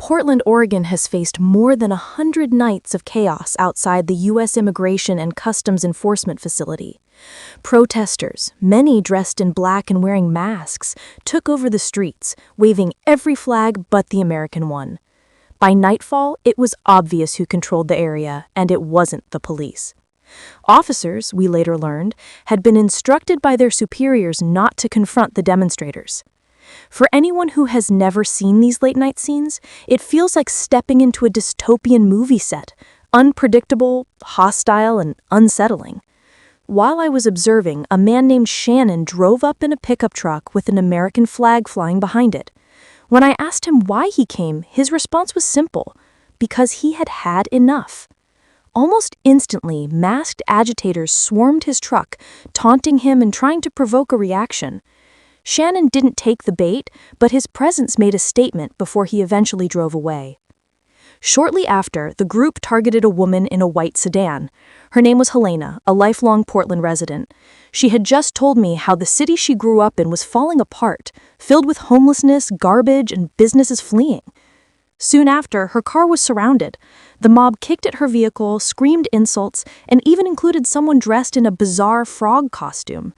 Portland, Oregon has faced more than 100 nights of chaos outside the U.S. Immigration and Customs Enforcement facility. Protesters, many dressed in black and wearing masks, took over the streets, waving every flag but the American one. By nightfall, it was obvious who controlled the area, and it wasn't the police. Officers, we later learned, had been instructed by their superiors not to confront the demonstrators. For anyone who has never seen these late-night scenes, it feels like stepping into a dystopian movie set, unpredictable, hostile, and unsettling. While I was observing, a man named Shannon drove up in a pickup truck with an American flag flying behind it. When I asked him why he came, his response was simple: because he had had enough. Almost instantly, masked agitators swarmed his truck, taunting him and trying to provoke a reaction. Shannon didn't take the bait, but his presence made a statement before he eventually drove away. Shortly after, the group targeted a woman in a white sedan. Her name was Helena, a lifelong Portland resident. She had just told me how the city she grew up in was falling apart, filled with homelessness, garbage, and businesses fleeing. Soon after, her car was surrounded. The mob kicked at her vehicle, screamed insults, and even included someone dressed in a bizarre frog costume.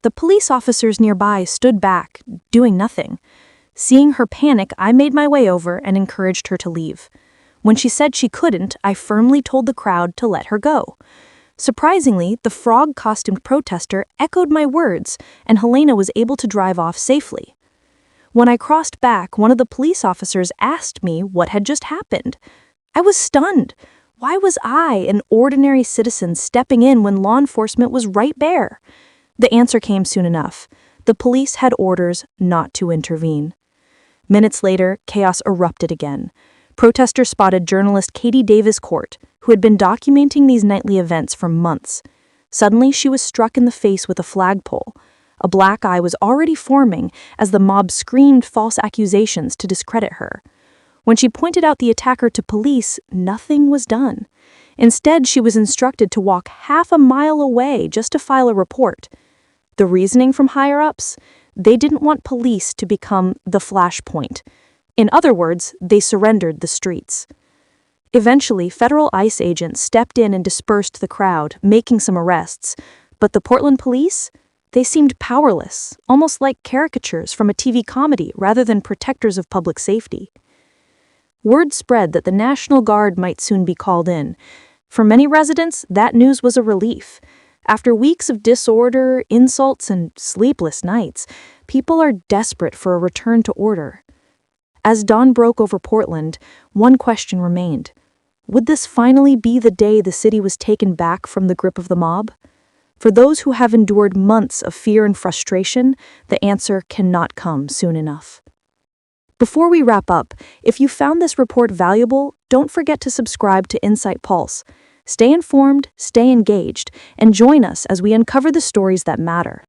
The police officers nearby stood back, doing nothing. Seeing her panic, I made my way over and encouraged her to leave. When she said she couldn't, I firmly told the crowd to let her go. Surprisingly, the frog-costumed protester echoed my words, and Helena was able to drive off safely. When I crossed back, one of the police officers asked me what had just happened. I was stunned. Why was I, an ordinary citizen, stepping in when law enforcement was right there? The answer came soon enough. The police had orders not to intervene. Minutes later, chaos erupted again. Protesters spotted journalist Katie Davis Court, who had been documenting these nightly events for months. Suddenly, she was struck in the face with a flagpole. A black eye was already forming as the mob screamed false accusations to discredit her. When she pointed out the attacker to police, nothing was done. Instead, she was instructed to walk half a mile away just to file a report. The reasoning from higher-ups? They didn't want police to become the flashpoint. In other words, they surrendered the streets. Eventually, federal ICE agents stepped in and dispersed the crowd, making some arrests. But the Portland police? They seemed powerless, almost like caricatures from a TV comedy rather than protectors of public safety. Word spread that the National Guard might soon be called in. For many residents, that news was a relief. After weeks of disorder, insults, and sleepless nights, people are desperate for a return to order. As dawn broke over Portland, one question remained. Would this finally be the day the city was taken back from the grip of the mob? For those who have endured months of fear and frustration, the answer cannot come soon enough. Before we wrap up, if you found this report valuable, don't forget to subscribe to InsightPulse. Stay informed, stay engaged, and join us as we uncover the stories that matter.